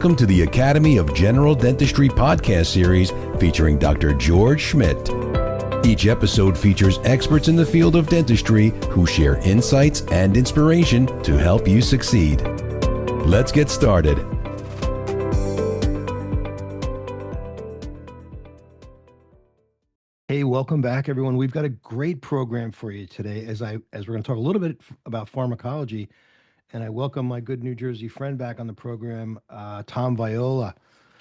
Welcome to the Academy of General Dentistry podcast series featuring Dr. George Schmidt. Each episode features experts in the field of dentistry who share insights and inspiration to help you succeed. Let's get started. Hey, welcome back, everyone. We've got a great program for you today as we're going to talk a little bit about pharmacology. And I welcome my good New Jersey friend back on the program, Tom Viola.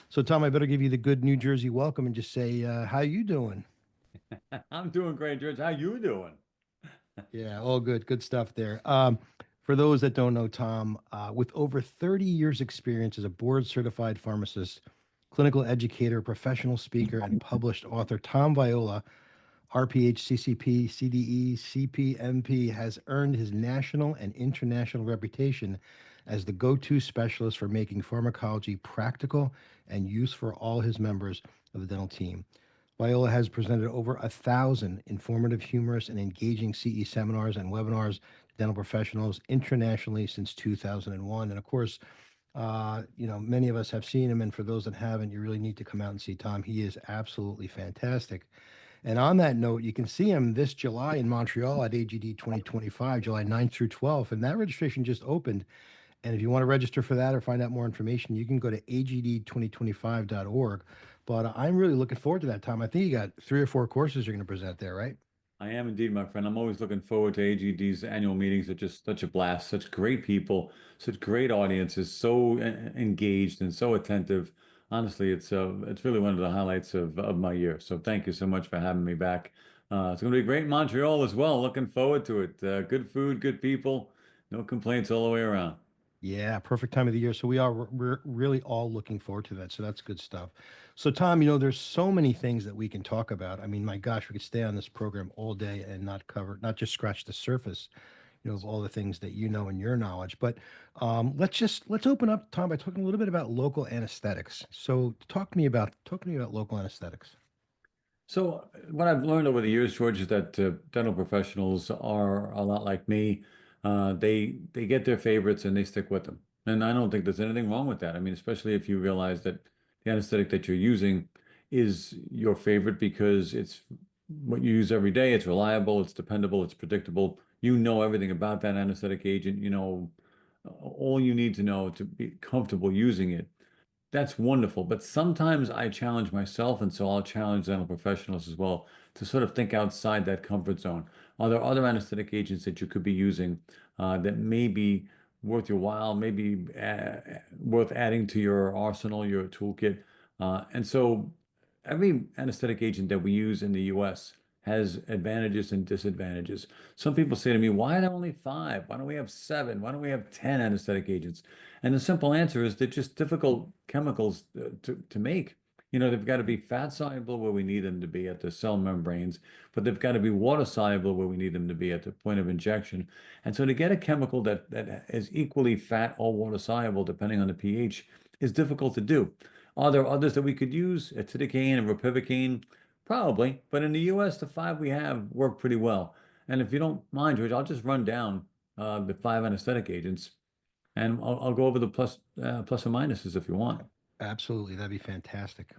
So, Tom, I better give you the good New Jersey welcome and just say, how you doing? I'm doing great, George. How you doing? Yeah, all good. Good stuff there. For those that don't know Tom, with over 30 years experience as a board certified pharmacist, clinical educator, professional speaker, and published author, Tom Viola, RPH, CCP, CDE, CPMP, has earned his national and international reputation as the go-to specialist for making pharmacology practical and use for all his members of the dental team. Viola has presented over 1,000 informative, humorous, and engaging CE seminars and webinars to dental professionals internationally since 2001. And of course, many of us have seen him, and for those that haven't, you really need to come out and see Tom. He is absolutely fantastic. And on that note, you can see him this July in Montreal at AGD 2025, July 9th through 12th. And that registration just opened. And if you want to register for that or find out more information, you can go to agd2025.org. But I'm really looking forward to that, Tom. I think you got 3 or 4 courses you're going to present there, right? I am indeed, my friend. I'm always looking forward to AGD's annual meetings. They're just such a blast, such great people, such great audiences, so engaged and so attentive. Honestly, it's really one of the highlights of my year. So thank you so much for having me back. It's going to be great in Montreal as well. Looking forward to it. Good food, good people, no complaints all the way around. Yeah, perfect time of the year. So we're really all looking forward to that. So that's good stuff. So Tom, there's so many things that we can talk about. I mean, my gosh, we could stay on this program all day and not just scratch the surface, of all the things that in your knowledge. But let's open up, Tom, by talking a little bit about local anesthetics. So talk to me about local anesthetics. So what I've learned over the years, George, is that dental professionals are a lot like me. They get their favorites and they stick with them. And I don't think there's anything wrong with that. I mean, especially if you realize that the anesthetic that you're using is your favorite because it's what you use every day. It's reliable, it's dependable, it's predictable. You know everything about that anesthetic agent. You know all you need to know to be comfortable using it. That's wonderful. But sometimes I challenge myself, and so I'll challenge dental professionals as well to sort of think outside that comfort zone. Are there other anesthetic agents that you could be using that may be worth your while, maybe worth adding to your arsenal, your toolkit? And so every anesthetic agent that we use in the US has advantages and disadvantages. Some people say to me, why are there only 5? Why don't we have 7? Why don't we have 10 anesthetic agents? And the simple answer is they're just difficult chemicals to make. They've got to be fat soluble where we need them to be at the cell membranes, but they've got to be water soluble where we need them to be at the point of injection. And so to get a chemical that is equally fat or water soluble, depending on the pH, is difficult to do. Are there others that we could use? Etidicaine and ropivacaine? Probably, but in the US, the 5 we have work pretty well. And if you don't mind, George, I'll just run down the 5 anesthetic agents and I'll go over the plus or minuses if you want. Absolutely, that'd be fantastic.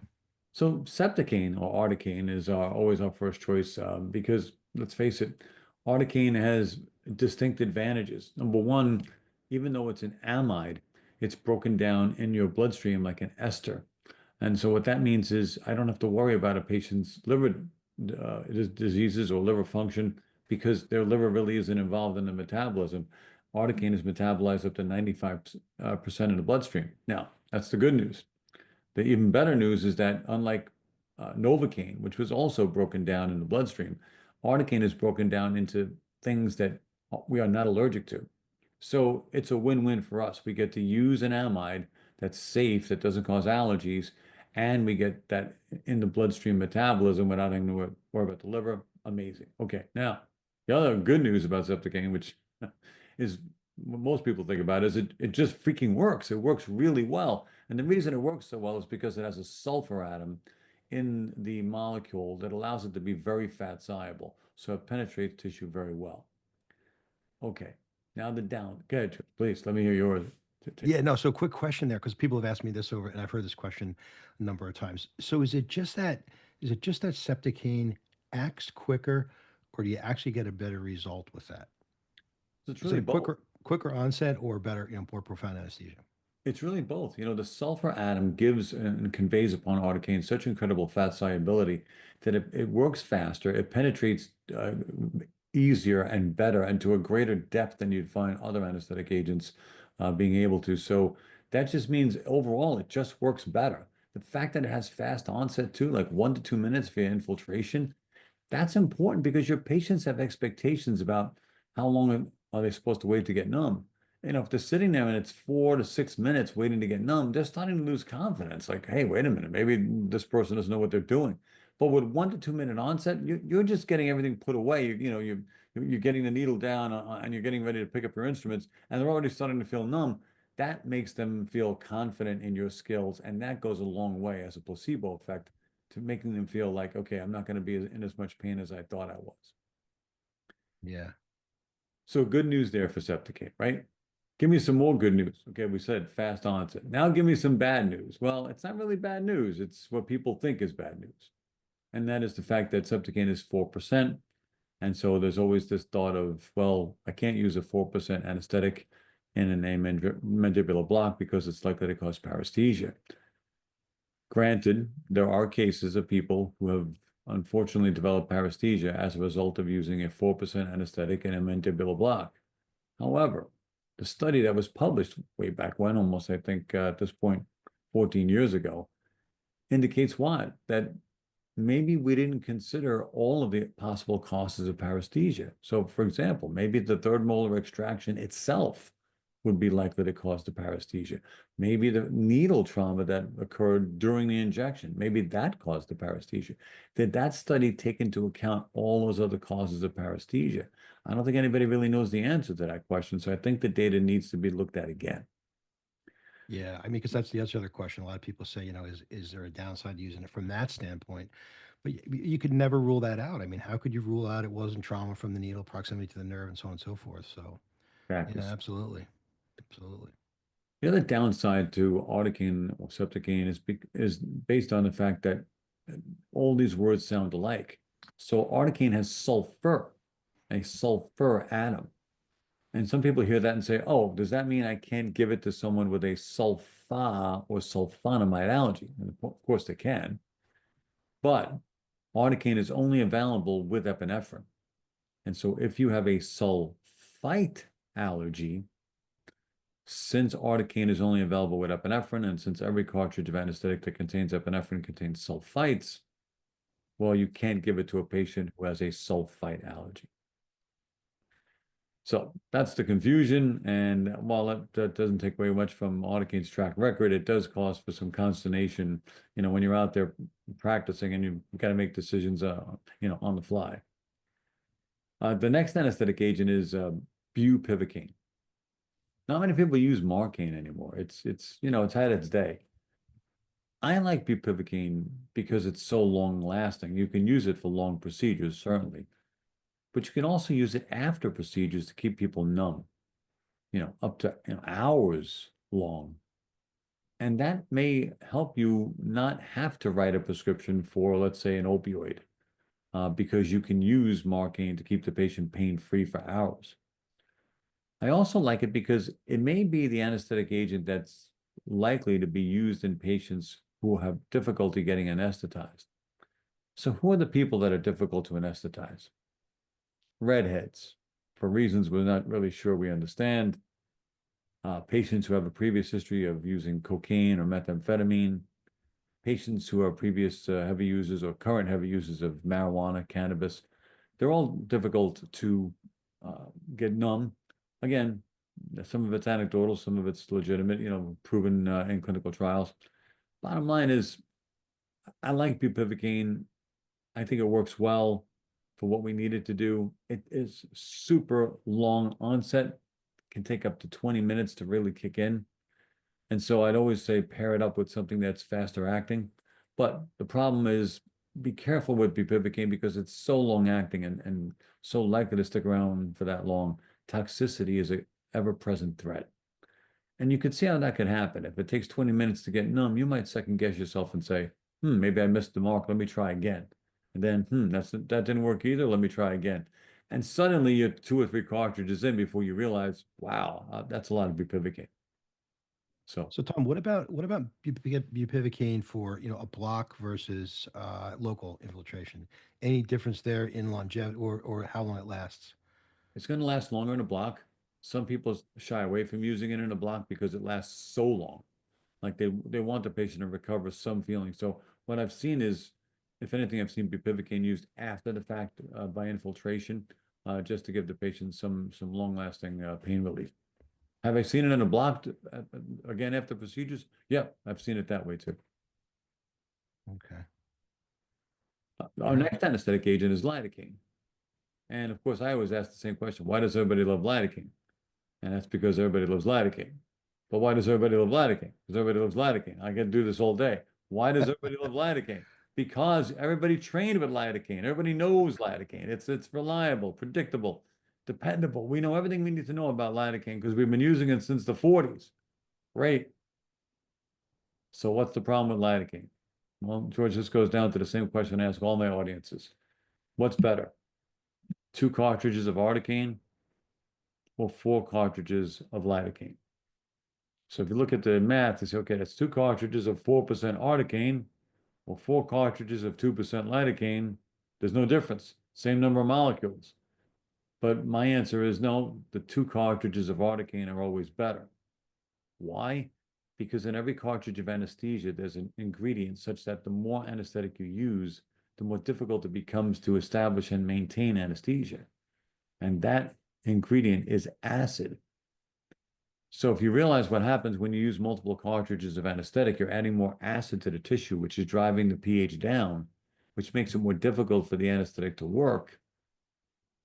So Septicaine or Articaine is always our first choice because let's face it, Articaine has distinct advantages. Number one, even though it's an amide, it's broken down in your bloodstream like an ester. And so what that means is I don't have to worry about a patient's liver diseases or liver function because their liver really isn't involved in the metabolism. Articaine is metabolized up to 95% in the bloodstream. Now, that's the good news. The even better news is that unlike Novocaine, which was also broken down in the bloodstream, Articaine is broken down into things that we are not allergic to. So it's a win-win for us. We get to use an amide that's safe, that doesn't cause allergies, and we get that in the bloodstream metabolism without having to worry about the liver. Amazing. Okay, now the other good news about Septicaine, which is what most people think about, is it just freaking works. It works really well. And the reason it works so well is because it has a sulfur atom in the molecule that allows it to be very fat soluble. So it penetrates tissue very well. Okay, now the down. Good, please, let me hear yours. Yeah, no. So quick question there, because people have asked me this over, and I've heard this question a number of times. So is it just that Septicane acts quicker, or do you actually get a better result with that? So it's Is it really a both. quicker onset or better, more profound anesthesia? It's really both. The sulfur atom gives and conveys upon articaine such incredible fat solubility that it works faster, it penetrates easier and better, and to a greater depth than you'd find other anesthetic agents being able to. So that just means overall it just works better. The fact that it has fast onset too, like 1 to 2 minutes via infiltration, that's important because your patients have expectations about how long are they supposed to wait to get numb. If they're sitting there and it's 4 to 6 minutes waiting to get numb, they're starting to lose confidence. Like, hey, wait a minute, maybe this person doesn't know what they're doing. But with 1 to 2 minute onset, you're just getting everything put away. You're getting the needle down and you're getting ready to pick up your instruments, and they're already starting to feel numb. That makes them feel confident in your skills, and that goes a long way as a placebo effect to making them feel like, okay, I'm not going to be in as much pain as I thought I was. Yeah. So good news there for Septicate, right? Give me some more good news. Okay, we said fast onset. Now give me some bad news. Well, it's not really bad news. It's what people think is bad news. And that is the fact that Septicane is 4%. And so there's always this thought of, well, I can't use a 4% anesthetic in an mandibular block because it's likely to cause paresthesia. Granted, there are cases of people who have unfortunately developed paresthesia as a result of using a 4% anesthetic in a mandibular block. However, the study that was published way back when, almost I think at this point, 14 years ago, indicates what? That maybe we didn't consider all of the possible causes of paresthesia. So, for example, maybe the third molar extraction itself would be likely to cause the paresthesia. Maybe the needle trauma that occurred during the injection, maybe that caused the paresthesia. Did that study take into account all those other causes of paresthesia? I don't think anybody really knows the answer to that question. So I think the data needs to be looked at again. Yeah, I mean, because that's the other question. A lot of people say, is there a downside to using it from that standpoint? But you could never rule that out. I mean, how could you rule out it wasn't trauma from the needle, proximity to the nerve, and so on and so forth? So, yeah, Practice. absolutely, absolutely. The other downside to articaine or septicaine is based on the fact that all these words sound alike. So articaine has sulfur, a sulfur atom. And some people hear that and say, oh, does that mean I can't give it to someone with a sulfa or sulfonamide allergy? And of course they can. But articaine is only available with epinephrine. And so if you have a sulfite allergy, since articaine is only available with epinephrine, and since every cartridge of anesthetic that contains epinephrine contains sulfites, well, you can't give it to a patient who has a sulfite allergy. So that's the confusion. And while that doesn't take away much from articaine's track record, it does cause for some consternation, when you're out there practicing and you've got to make decisions, on the fly. The next anesthetic agent is bupivacaine. Not many people use Marcaine anymore. It's had its day. I like bupivacaine because it's so long lasting. You can use it for long procedures, certainly, but you can also use it after procedures to keep people numb, up to hours long. And that may help you not have to write a prescription for, let's say, an opioid, because you can use Marcaine to keep the patient pain-free for hours. I also like it because it may be the anesthetic agent that's likely to be used in patients who have difficulty getting anesthetized. So who are the people that are difficult to anesthetize? Redheads, for reasons we're not really sure we understand. Patients who have a previous history of using cocaine or methamphetamine. Patients who are previous heavy users or current heavy users of marijuana, cannabis. They're all difficult to get numb. Again, some of it's anecdotal, some of it's legitimate, proven in clinical trials. Bottom line is, I like bupivacaine. I think it works well for what we need it to do. It is super long onset, can take up to 20 minutes to really kick in. And so I'd always say pair it up with something that's faster acting. But the problem is, be careful with bupivacaine because it's so long acting and so likely to stick around for that long. Toxicity is an ever-present threat. And you can see how that could happen. If it takes 20 minutes to get numb, you might second guess yourself and say, maybe I missed the mark. Let me try again. And then, that didn't work either. Let me try again. And suddenly you're 2 or 3 cartridges in before you realize, wow, that's a lot of bupivacaine. So So Tom, what about bupivacaine for a block versus local infiltration? Any difference there in longevity or how long it lasts? it's going to last longer in a block. Some people shy away from using it in a block because it lasts so long. Like they want the patient to recover some feeling. So what I've seen is, if anything, I've seen bupivacaine used after the fact by infiltration, just to give the patient some long-lasting pain relief. Have I seen it in a block again after procedures? Yeah, I've seen it that way too. Okay. Our next anesthetic agent is lidocaine. And of course, I always ask the same question: why does everybody love lidocaine? And that's because everybody loves lidocaine. But why does everybody love lidocaine? Because everybody loves lidocaine. I can do this all day. Why does everybody love lidocaine? Because everybody trained with lidocaine. Everybody knows lidocaine. It's reliable, predictable, dependable. We know everything we need to know about lidocaine because we've been using it since the 40s. Great. So what's the problem with lidocaine? Well, George, this goes down to the same question I ask all my audiences. What's better? 2 cartridges of articaine or 4 cartridges of lidocaine? So if you look at the math, you say, okay, that's 2 cartridges of 4% articaine or 4 cartridges of 2% lidocaine. There's no difference. Same number of molecules. But my answer is no, the 2 cartridges of articaine are always better. Why? Because in every cartridge of anesthesia, there's an ingredient such that the more anesthetic you use, the more difficult it becomes to establish and maintain anesthesia. And that ingredient is acid. So if you realize what happens when you use multiple cartridges of anesthetic, you're adding more acid to the tissue, which is driving the pH down, which makes it more difficult for the anesthetic to work.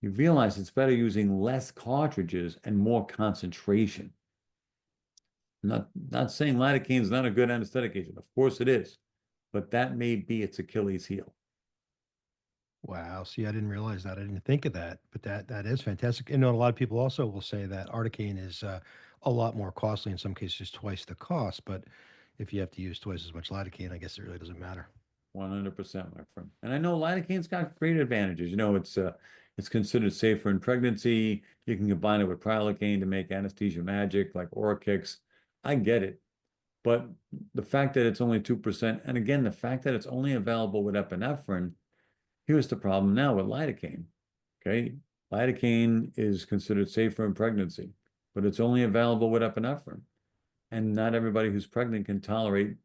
You realize it's better using less cartridges and more concentration. Not saying lidocaine is not a good anesthetic agent. Of course it is, but that may be its Achilles heel. Wow. See, I didn't realize that. I didn't think of that, but that is fantastic. And a lot of people also will say that articaine is a lot more costly, in some cases twice the cost. But if you have to use twice as much lidocaine, I guess it really doesn't matter. 100%, my friend. And I know lidocaine's got great advantages. It's considered safer in pregnancy. You can combine it with prilocaine to make anesthesia magic, like Orachix. I get it. But the fact that it's only 2%, and again, the fact that it's only available with epinephrine, here's the problem now with lidocaine. Okay, lidocaine is considered safer in pregnancy, but it's only available with epinephrine. And not everybody who's pregnant can tolerate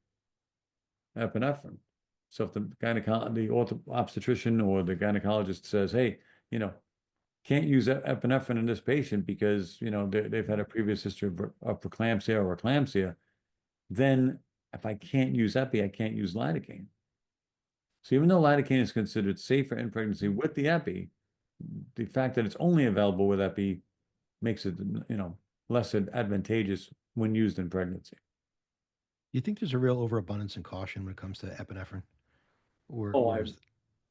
epinephrine. So if the obstetrician or the gynecologist says, hey, can't use epinephrine in this patient because, they've had a previous history of preeclampsia or eclampsia, then if I can't use epi, I can't use lidocaine. So even though lidocaine is considered safer in pregnancy with the epi, the fact that it's only available with epi makes it, less advantageous when used in pregnancy. You think there's a real overabundance and caution when it comes to epinephrine, or Oh, or is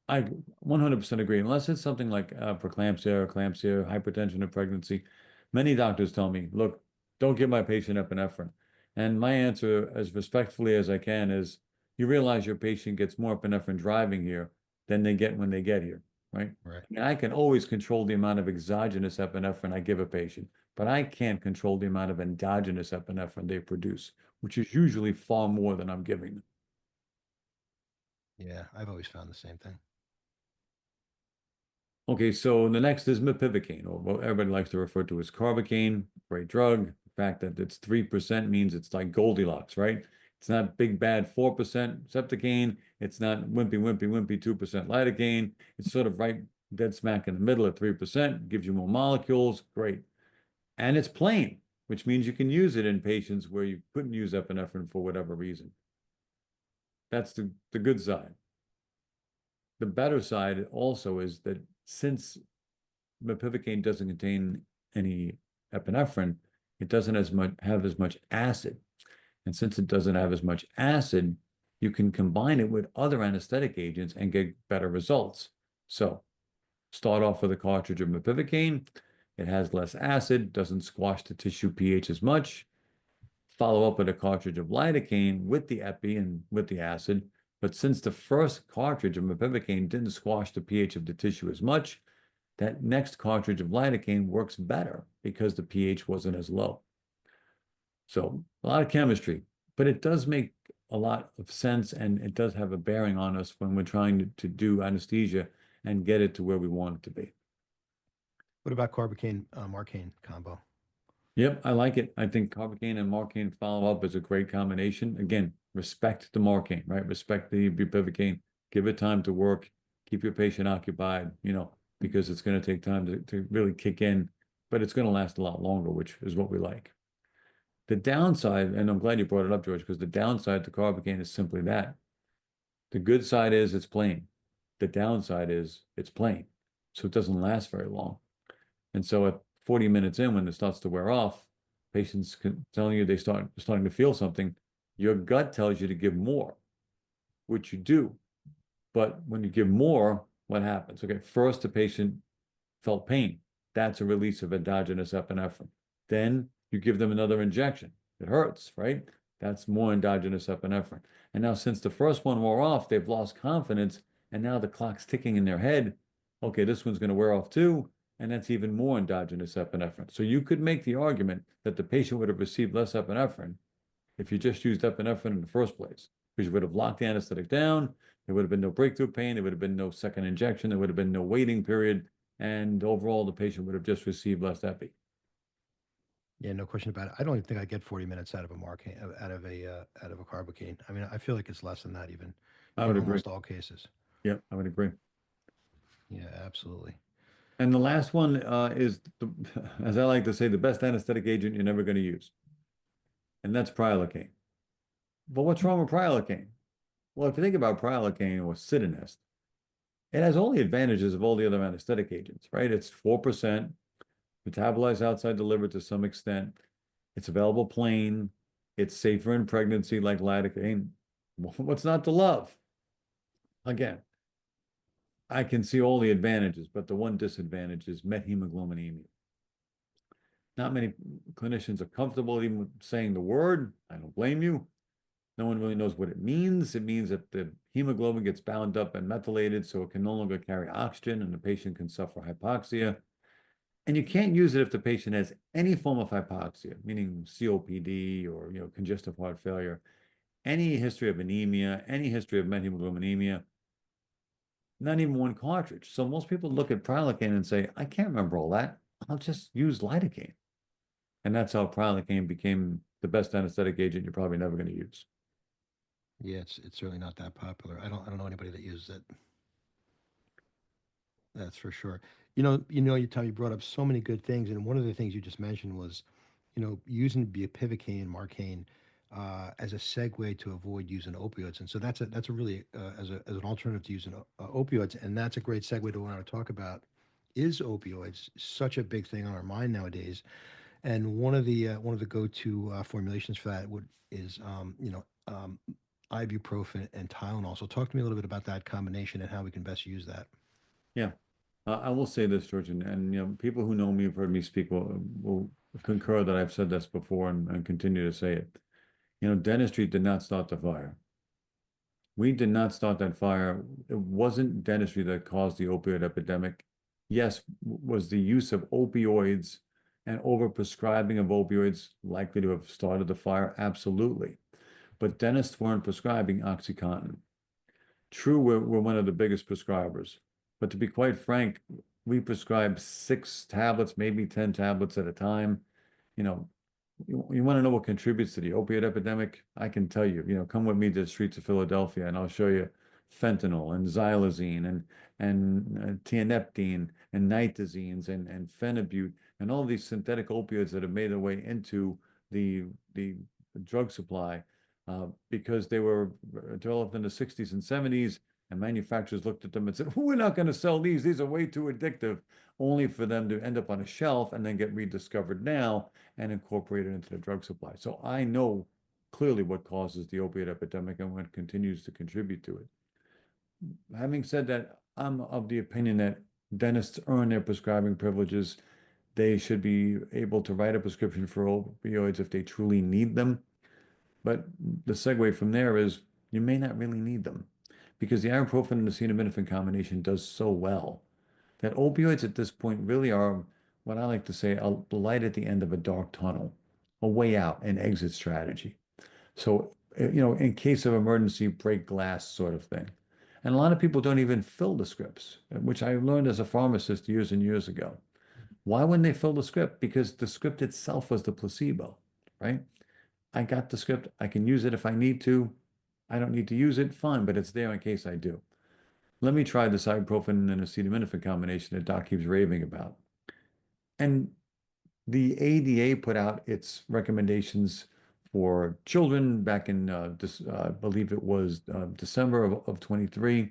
I 100% agree. Unless it's something like preeclampsia, eclampsia, hypertension in pregnancy, many doctors tell me, look, don't give my patient epinephrine. And my answer, as respectfully as I can, is you realize your patient gets more epinephrine driving here than they get when they get here, right? right? I mean, I can always control the amount of exogenous epinephrine I give a patient, but I can't control the amount of endogenous epinephrine they produce, which is usually far more than I'm giving them. Yeah, I've always found the same thing. Okay, so the next is mepivacaine, or what everybody likes to refer to as carbocaine. Great drug. The fact that it's 3% means it's like Goldilocks, right? It's not big bad 4% septicaine. It's not wimpy 2% lidocaine. It's sort of right dead smack in the middle at 3%. Gives you more molecules. Great. And it's plain, which means you can use it in patients where you couldn't use epinephrine for whatever reason. That's the good side. The better side also is that since mepivacaine doesn't contain any epinephrine, it doesn't have as much acid. And since it doesn't have as much acid, you can combine it with other anesthetic agents and get better results. So start off with a cartridge of mepivacaine. It has less acid, doesn't squash the tissue pH as much. follow up with a cartridge of lidocaine with the epi and with the acid. But since the first cartridge of mepivacaine didn't squash the pH of the tissue as much, that next cartridge of lidocaine works better because the pH wasn't as low. So a lot of chemistry, but it does make a lot of sense, and it does have a bearing on us when we're trying to do anesthesia and get it to where we want it to be. What about carbocaine, marcaine combo? Yep, I like it. I think carbocaine and marcaine follow-up is a great combination. Again, respect the marcaine, right? Respect the bupivacaine. Give it time to work. Keep your patient occupied, because it's going to take time to really kick in, but it's going to last a lot longer, which is what we like. The downside, and I'm glad you brought it up, George, because the downside to carbocaine is simply that. The good side is it's plain. The downside is it's plain. So it doesn't last very long. And so at 40 minutes in, when it starts to wear off, patients telling you starting to feel something, your gut tells you to give more, which you do. But when you give more, what happens? Okay, first the patient felt pain. That's a release of endogenous epinephrine. Then you give them another injection. It hurts, right? That's more endogenous epinephrine. And now since the first one wore off, they've lost confidence, and now the clock's ticking in their head. Okay, this one's going to wear off too, and that's even more endogenous epinephrine. So you could make the argument that the patient would have received less epinephrine if you just used epinephrine in the first place, because you would have locked the anesthetic down, there would have been no breakthrough pain, there would have been no second injection, there would have been no waiting period, and overall the patient would have just received less epi. Yeah, no question about it. I don't even think I get 40 minutes out of a marcaine, out of a carbocaine. I mean, I feel like it's less than that even I in would agree. almost all cases. Yep, I would agree. Yeah, absolutely. And the last one is, as I like to say, the best anesthetic agent you're never going to use, and that's prilocaine. But what's wrong with prilocaine? Well, if you think about prilocaine or Citinest, it has all the advantages of all the other anesthetic agents, right? It's 4%, metabolized outside the liver to some extent. It's available plain. It's safer in pregnancy like lidocaine. What's not to love? Again, I can see all the advantages, but the one disadvantage is methemoglobinemia. Not many clinicians are comfortable even saying the word. I don't blame you. No one really knows what it means. It means that the hemoglobin gets bound up and methylated, so it can no longer carry oxygen, and the patient can suffer hypoxia. And you can't use it if the patient has any form of hypoxia, meaning COPD or congestive heart failure, any history of anemia, any history of methemoglobinemia, not even one cartridge. So most people look at prilocaine and say, I can't remember all that. I'll just use lidocaine. And that's how prilocaine became the best anesthetic agent you're probably never going to use. Yeah, it's certainly not that popular. I don't know anybody that uses it. That's for sure. Tom, you brought up so many good things, and one of the things you just mentioned was, using bupivacaine, marcaine, as a segue to avoid using opioids, and so that's a really as an alternative to using opioids, and that's a great segue to what I want to talk about. Is opioids such a big thing on our mind nowadays? And one of the go-to formulations for that is ibuprofen and Tylenol. So talk to me a little bit about that combination and how we can best use that. Yeah. I will say this, George, and people who know me have heard me speak will concur that I've said this before and continue to say it. Dentistry did not start the fire. We did not start that fire. It wasn't dentistry that caused the opioid epidemic. Yes, was the use of opioids and overprescribing of opioids likely to have started the fire? Absolutely. But dentists weren't prescribing OxyContin. True, we're one of the biggest prescribers. But to be quite frank, we prescribe 6 tablets, maybe 10 tablets at a time. You want to know what contributes to the opioid epidemic? I can tell you, come with me to the streets of Philadelphia and I'll show you fentanyl and xylazine and tianeptine and nitazines and phenibut and all these synthetic opioids that have made their way into the drug supply because they were developed in the 60s and 70s, and manufacturers looked at them and said, we're not going to sell these. These are way too addictive, only for them to end up on a shelf and then get rediscovered now and incorporated into the drug supply. So I know clearly what causes the opiate epidemic and what continues to contribute to it. Having said that, I'm of the opinion that dentists earn their prescribing privileges. They should be able to write a prescription for opioids if they truly need them. But the segue from there is you may not really need them because the ibuprofen and acetaminophen combination does so well that opioids at this point really are what I like to say a light at the end of a dark tunnel, a way out, an exit strategy. So, in case of emergency, break glass sort of thing. And a lot of people don't even fill the scripts, which I learned as a pharmacist years and years ago. Why wouldn't they fill the script? Because the script itself was the placebo, right? I got the script. I can use it if I need to. I don't need to use it. Fine, but it's there in case I do. Let me try this ibuprofen and acetaminophen combination that Doc keeps raving about. And the ADA put out its recommendations for children back in, I believe it was December of 23,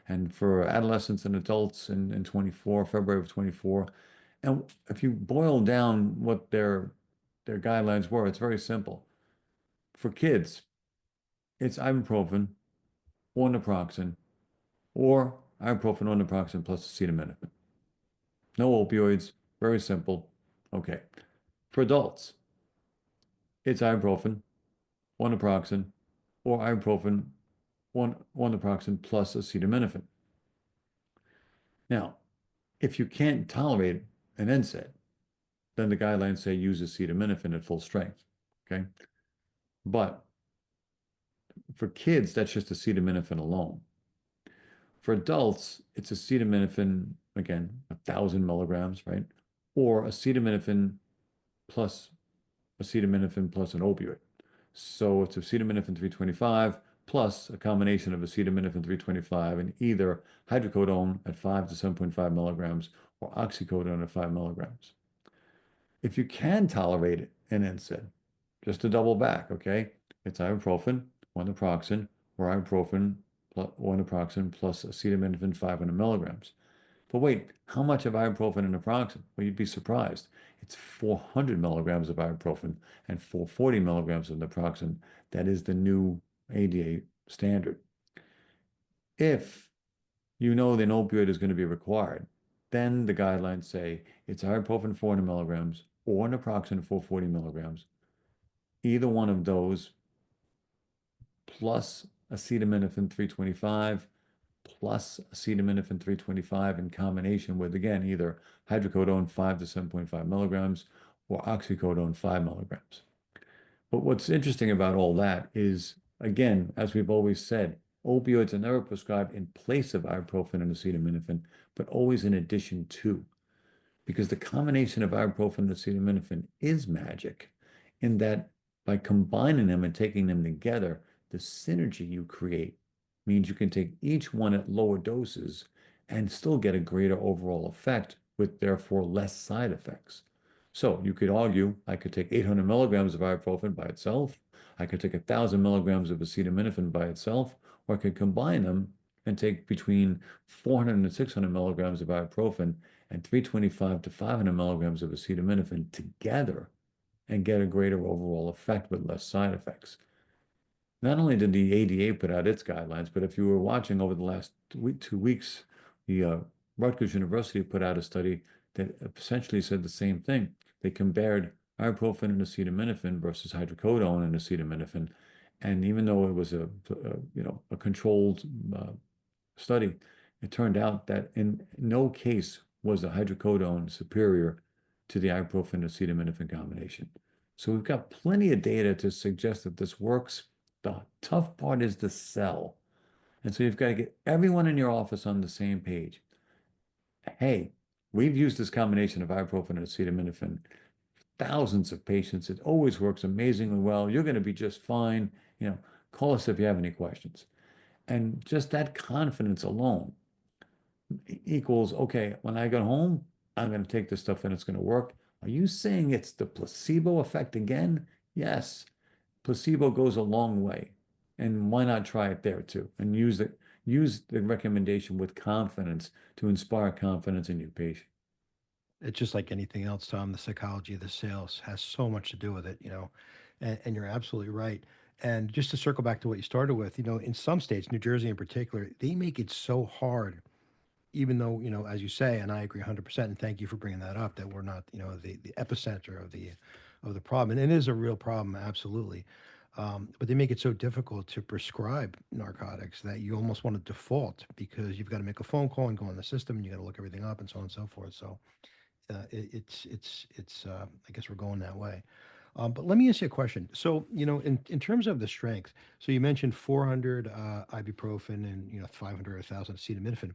and for adolescents and adults in 24, February of 24. And if you boil down what their guidelines were, it's very simple. For kids, it's ibuprofen or naproxen or ibuprofen or naproxen plus acetaminophen. No opioids, very simple. Okay. For adults, it's ibuprofen, or naproxen, or ibuprofen, or naproxen plus acetaminophen. Now, if you can't tolerate an NSAID, then the guidelines say use acetaminophen at full strength. Okay. But for kids, that's just acetaminophen alone. For adults, it's acetaminophen, again, 1,000 milligrams, right? Or acetaminophen plus an opioid. So it's acetaminophen 325 plus a combination of acetaminophen 325 and either hydrocodone at 5 to 7.5 milligrams or oxycodone at 5 milligrams. If you can tolerate it, an NSAID, just to double back, okay? It's ibuprofen, or naproxen, or ibuprofen, or naproxen plus acetaminophen 500 milligrams. But wait, how much of ibuprofen and naproxen? Well, you'd be surprised. It's 400 milligrams of ibuprofen and 440 milligrams of naproxen. That is the new ADA standard. If you know that an opioid is going to be required, then the guidelines say it's ibuprofen 400 milligrams or naproxen 440 milligrams. Either one of those plus acetaminophen 325 plus acetaminophen 325 in combination with, again, either hydrocodone 5 to 7.5 milligrams or oxycodone 5 milligrams. But what's interesting about all that is, again, as we've always said, opioids are never prescribed in place of ibuprofen and acetaminophen, but always in addition to, because the combination of ibuprofen and acetaminophen is magic in that by combining them and taking them together, the synergy you create means you can take each one at lower doses and still get a greater overall effect with therefore less side effects. So you could argue I could take 800 milligrams of ibuprofen by itself, I could take 1,000 milligrams of acetaminophen by itself, or I could combine them and take between 400 and 600 milligrams of ibuprofen and 325 to 500 milligrams of acetaminophen together and get a greater overall effect with less side effects. Not only did the ADA put out its guidelines, but if you were watching over the last 2 weeks, the Rutgers University put out a study that essentially said the same thing. They compared ibuprofen and acetaminophen versus hydrocodone and acetaminophen, and even though it was a controlled study, it turned out that in no case was the hydrocodone superior to the ibuprofen acetaminophen combination. So we've got plenty of data to suggest that this works. The tough part is the sell. And so you've got to get everyone in your office on the same page. Hey, we've used this combination of ibuprofen and acetaminophen, thousands of patients. It always works amazingly well. You're going to be just fine. Call us if you have any questions. And just that confidence alone equals, okay, when I get home, I'm going to take this stuff and it's going to work. Are you saying it's the placebo effect again? Yes. Placebo goes a long way. And why not try it there too? And use the recommendation with confidence to inspire confidence in your patient. It's just like anything else, Tom. The psychology of the sales has so much to do with it, and you're absolutely right. And just to circle back to what you started with, in some states, New Jersey in particular, they make it so hard, even though, as you say, and I agree 100%, and thank you for bringing that up, that we're not, the epicenter of the problem. And it is a real problem, absolutely. But they make it so difficult to prescribe narcotics that you almost want to default because you've got to make a phone call and go on the system and you got to look everything up and so on and so forth. So it's I guess we're going that way. But let me ask you a question. So, in terms of the strength, so you mentioned 400 ibuprofen and 500 or 1,000 acetaminophen.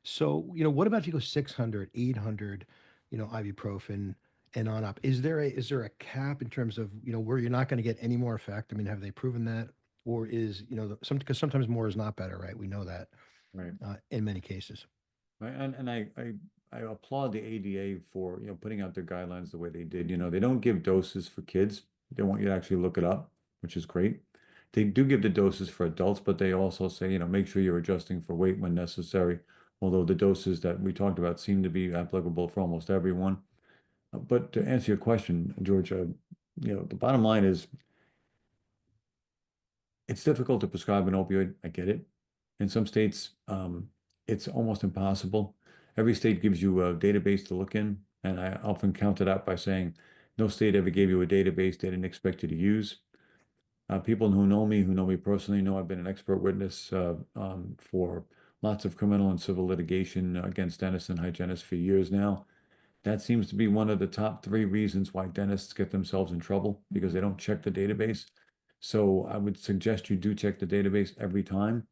So, what about if you go 600, 800, ibuprofen and on up? Is there a cap in terms of where you're not going to get any more effect? I mean, have they proven that, or is because sometimes more is not better, right? We know that Right. in many cases. Right. And I applaud the ADA for, putting out their guidelines the way they did. They don't give doses for kids. They want you to actually look it up, which is great. They do give the doses for adults, but they also say, make sure you're adjusting for weight when necessary. Although the doses that we talked about seem to be applicable for almost everyone. But to answer your question, George, the bottom line is it's difficult to prescribe an opioid. I get it. In some states, it's almost impossible. Every state gives you a database to look in, and I often counter that by saying no state ever gave you a database they didn't expect you to use. People who know me personally, know I've been an expert witness for lots of criminal and civil litigation against dentists and hygienists for years now. That seems to be one of the top three reasons why dentists get themselves in trouble because they don't check the database. So I would suggest you do check the database every time.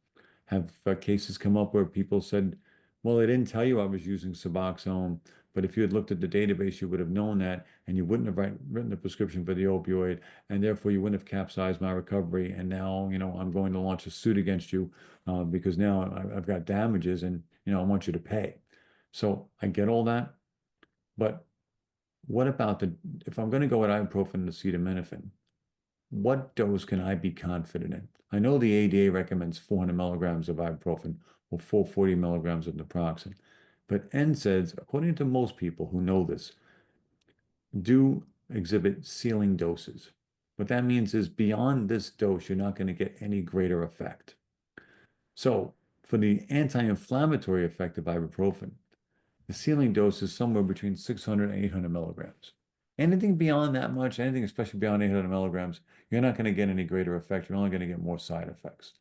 Have cases come up where people said, well, they didn't tell you I was using Suboxone, but if you had looked at the database, you would have known that, and you wouldn't have written the prescription for the opioid, and therefore you wouldn't have capsized my recovery. And now, I'm going to launch a suit against you because now I've got damages, and I want you to pay. So I get all that, but what about if I'm going to go with ibuprofen and acetaminophen, what dose can I be confident in? I know the ADA recommends 400 milligrams of ibuprofen or 440 milligrams of naproxen, but NSAIDs, according to most people who know this, do exhibit ceiling doses. What that means is beyond this dose, you're not going to get any greater effect. So for the anti-inflammatory effect of ibuprofen, the ceiling dose is somewhere between 600 and 800 milligrams. Anything beyond that much, anything especially beyond 800 milligrams, you're not going to get any greater effect. You're only going to get more side effects.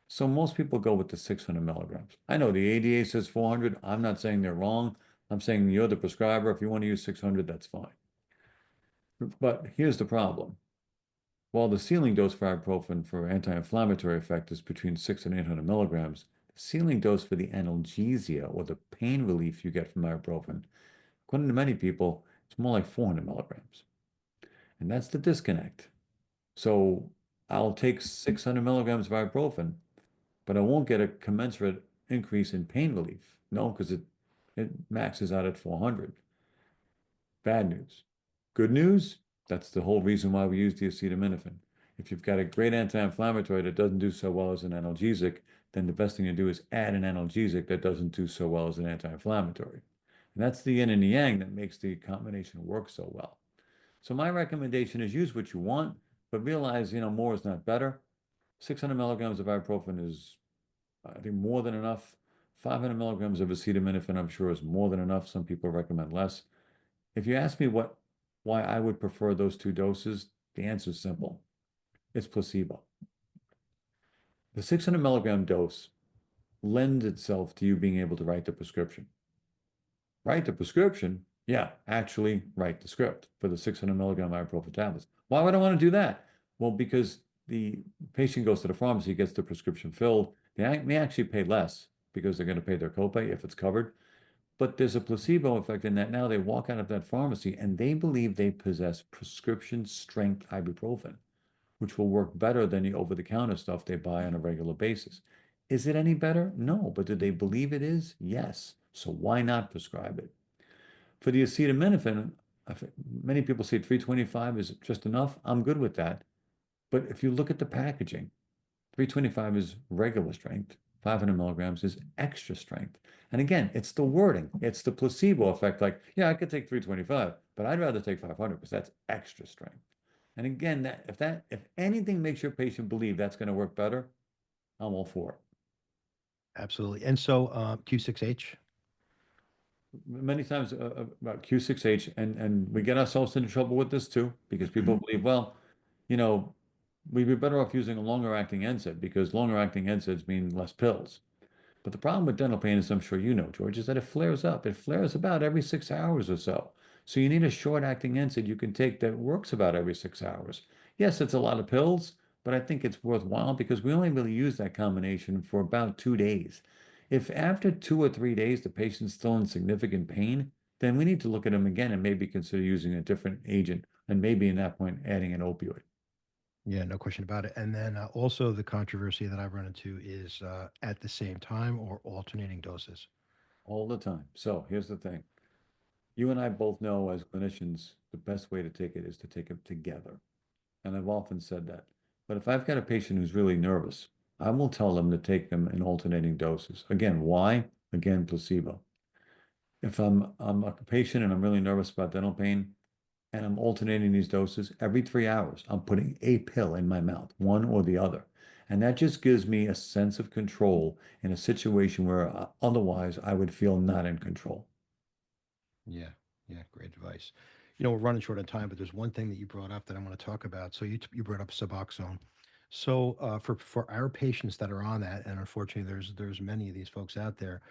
So most people go with the 600 milligrams. I know the ADA says 400. I'm not saying they're wrong. I'm saying you're the prescriber. If you want to use 600, that's fine. But here's the problem. While the ceiling dose for ibuprofen for anti-inflammatory effect is between 6 and 800 milligrams, the ceiling dose for the analgesia or the pain relief you get from ibuprofen, according to many people, it's more like 400 milligrams. And that's the disconnect. So I'll take 600 milligrams of ibuprofen, but I won't get a commensurate increase in pain relief. No, because it maxes out at 400. Bad news. Good news, that's the whole reason why we use the acetaminophen. If you've got a great anti-inflammatory that doesn't do so well as an analgesic, then the best thing to do is add an analgesic that doesn't do so well as an anti-inflammatory. And that's the yin and the yang that makes the combination work so well. So my recommendation is use what you want, but realize, more is not better. 600 milligrams of ibuprofen is, I think, more than enough. 500 milligrams of acetaminophen, I'm sure, is more than enough. Some people recommend less. If you ask me why I would prefer those two doses, the answer is simple. It's placebo. The 600 milligram dose lends itself to you being able to write the prescription. Write the prescription? Yeah, actually write the script for the 600 milligram ibuprofen tablets. Why would I want to do that? Well, because the patient goes to the pharmacy, gets the prescription filled. They may actually pay less because they're going to pay their copay if it's covered. But there's a placebo effect in that now they walk out of that pharmacy and they believe they possess prescription strength ibuprofen, which will work better than the over-the-counter stuff they buy on a regular basis. Is it any better? No. But do they believe it is? Yes. So why not prescribe it? For the acetaminophen, many people say 325 is just enough. I'm good with that. But if you look at the packaging, 325 is regular strength. 500 milligrams is extra strength. And again, it's the wording. It's the placebo effect. Like, yeah, I could take 325, but I'd rather take 500 because that's extra strength. And again, if anything makes your patient believe that's going to work better, I'm all for it. Absolutely. And so Q6H. Many times about Q6H, and we get ourselves into trouble with this too, because people believe, well, you know, we'd be better off using a longer acting NSAID because longer acting NSAIDs mean less pills. But the problem with dental pain, as I'm sure you know, George, is that it flares up. It flares about every 6 hours or so. So you need a short-acting NSAID you can take that works about every 6 hours. Yes, it's a lot of pills, but I think it's worthwhile because we only really use that combination for about 2 days. If after 2 or 3 days the patient's still in significant pain, then we need to look at them again and maybe consider using a different agent and maybe in that point adding an opioid. Yeah, no question about it. And then also the controversy that I've run into is at the same time or alternating doses. All the time. So here's the thing. You and I both know as clinicians, the best way to take it is to take it together. And I've often said that. But if I've got a patient who's really nervous, I will tell them to take them in alternating doses. Again, why? Again, placebo. If I'm a patient and I'm really nervous about dental pain and I'm alternating these doses every 3 hours, I'm putting a pill in my mouth, one or the other. And that just gives me a sense of control in a situation where otherwise I would feel not in control. Yeah, yeah, great advice. You know, we're running short on time, but there's one thing that you brought up that I want to talk about. So you brought up Suboxone. So for our patients that are on that, and unfortunately there's many of these folks out there,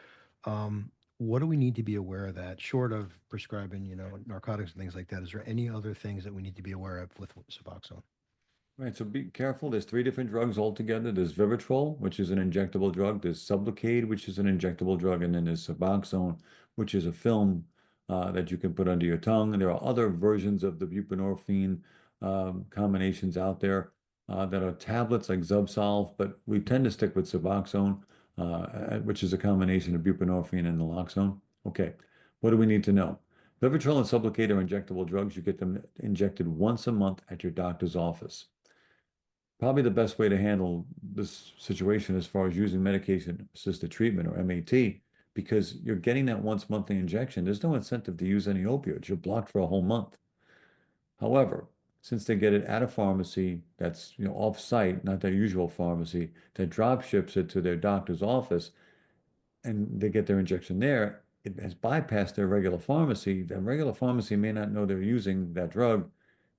what do we need to be aware of that, short of prescribing, you know, narcotics and things like that? Is there any other things that we need to be aware of with Suboxone? Right, so be careful. There's three different drugs altogether. There's Vivitrol, which is an injectable drug. There's Sublocade, which is an injectable drug, and then there's Suboxone, which is a film that you can put under your tongue. And there are other versions of the buprenorphine combinations out there that are tablets like Zubsolv, but we tend to stick with Suboxone, which is a combination of buprenorphine and naloxone. Okay, what do we need to know? Vivitrol and Sublocade are injectable drugs. You get them injected once a month at your doctor's office. Probably the best way to handle this situation as far as using medication assisted treatment or MAT, because you're getting that once monthly injection. There's no incentive to use any opioids. You're blocked for a whole month. However, since they get it at a pharmacy that's off site, not their usual pharmacy, that drop ships it to their doctor's office, and they get their injection there, it has bypassed their regular pharmacy. The regular pharmacy may not know they're using that drug.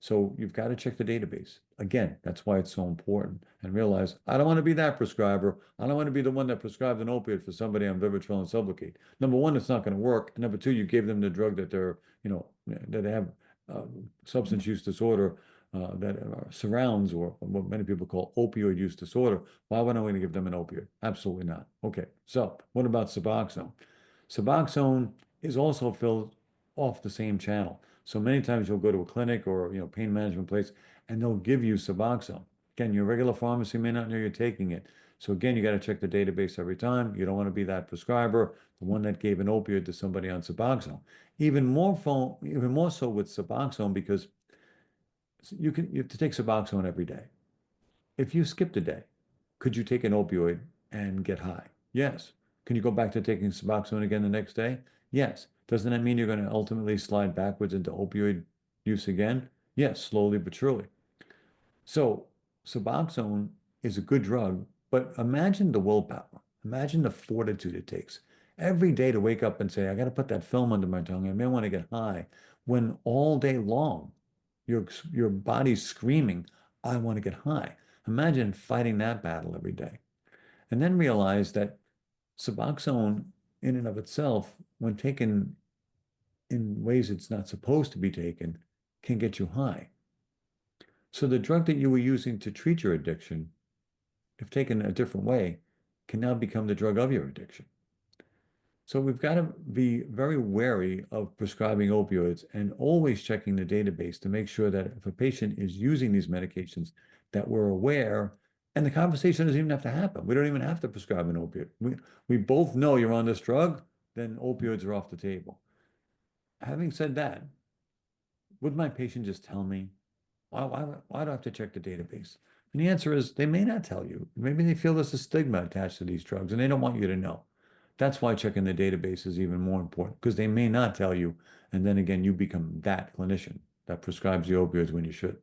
So you've got to check the database. Again, that's why it's so important. And realize I don't want to be that prescriber. I don't want to be the one that prescribed an opiate for somebody on Vivitrol and Sublocade. Number one, it's not going to work. And number two, you gave them the drug that that they have substance use disorder that surrounds or what many people call opioid use disorder. Why would I want to give them an opioid? Absolutely not. Okay, so what about Suboxone? Suboxone is also filled off the same channel. So many times you'll go to a clinic or pain management place and they'll give you Suboxone. Again, your regular pharmacy may not know you're taking it. So again, you got to check the database every time. You don't want to be that prescriber, the one that gave an opioid to somebody on Suboxone. Even more so with Suboxone because you have to take Suboxone every day. If you skipped a day, could you take an opioid and get high? Yes. Can you go back to taking Suboxone again the next day? Yes. Doesn't that mean you're going to ultimately slide backwards into opioid use again? Yes, slowly but surely. So Suboxone is a good drug, but imagine the willpower. Imagine the fortitude it takes every day to wake up and say, I got to put that film under my tongue. I may want to get high. When all day long, your body's screaming, I want to get high. Imagine fighting that battle every day. And then realize that Suboxone, in and of itself, when taken in ways it's not supposed to be taken, can get you high. So the drug that you were using to treat your addiction, if taken a different way, can now become the drug of your addiction. So we've got to be very wary of prescribing opioids and always checking the database to make sure that if a patient is using these medications, that we're aware, and the conversation doesn't even have to happen. We don't even have to prescribe an opiate. We both know you're on this drug, then opioids are off the table. Having said that, would my patient just tell me, why do I have to check the database? And the answer is they may not tell you. Maybe they feel there's a stigma attached to these drugs and they don't want you to know. That's why checking the database is even more important because they may not tell you. And then again, you become that clinician that prescribes the opioids when you should.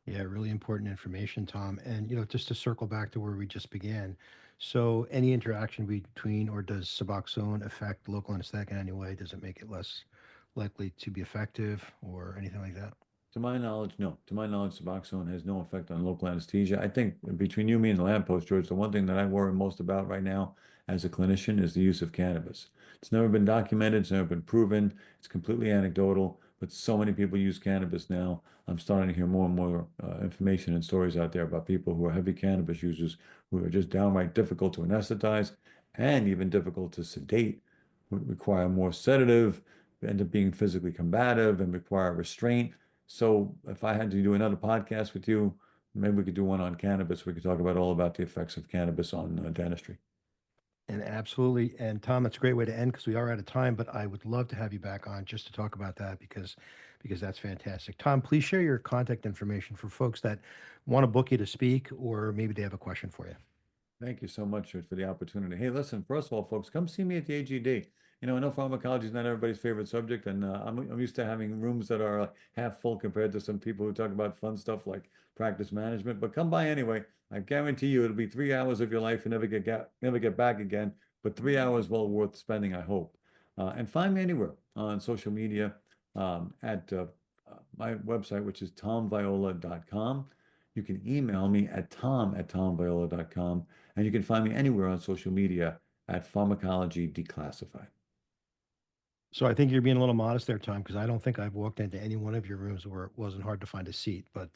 Yeah, really important information, Tom. And you know, just to circle back to where we just began. So, any interaction between, or does Suboxone affect local anesthetic in any way? Does it make it less likely to be effective, or anything like that? To my knowledge, no. To my knowledge, Suboxone has no effect on local anesthesia. I think between you, me, and the lamppost, George, the one thing that I worry most about right now as a clinician is the use of cannabis. It's never been documented, it's never been proven, it's completely anecdotal, but so many people use cannabis now. I'm starting to hear more and more information and stories out there about people who are heavy cannabis users who are just downright difficult to anesthetize and even difficult to sedate, who require more sedative, end up being physically combative, and require restraint. So if I had to do another podcast with you, maybe we could do one on cannabis. We could talk about all about the effects of cannabis on dentistry. And absolutely. And Tom, that's a great way to end because we are out of time, but I would love to have you back on just to talk about that because that's fantastic. Tom, please share your contact information for folks that want to book you to speak or maybe they have a question for you. Thank you so much for the opportunity. Hey, listen, first of all, folks, come see me at the AGD. I know pharmacology is not everybody's favorite subject, and I'm used to having rooms that are half full compared to some people who talk about fun stuff like practice management. But come by anyway. I guarantee you it'll be 3 hours of your life you never get back again, but 3 hours well worth spending, I hope. And find me anywhere on social media at my website, which is tomviola.com. You can email me at tom@tomviola.com, and you can find me anywhere on social media at Pharmacology Declassified. So I think you're being a little modest there, Tom, because I don't think I've walked into any one of your rooms where it wasn't hard to find a seat. But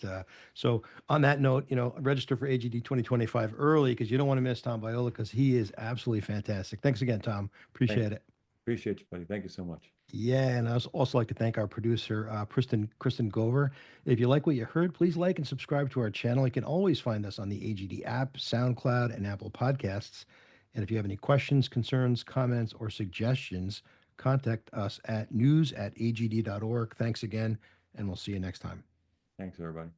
so on that note, register for AGD 2025 early because you don't want to miss Tom Viola because he is absolutely fantastic. Thanks again, Tom. Thank Appreciate it. Appreciate you, buddy. Thank you so much. Yeah, and I also like to thank our producer, Kristen Gover. If you like what you heard, please like and subscribe to our channel. You can always find us on the AGD app, SoundCloud, and Apple Podcasts. And if you have any questions, concerns, comments, or suggestions, contact us at news@agd.org. Thanks again, and we'll see you next time. Thanks, everybody.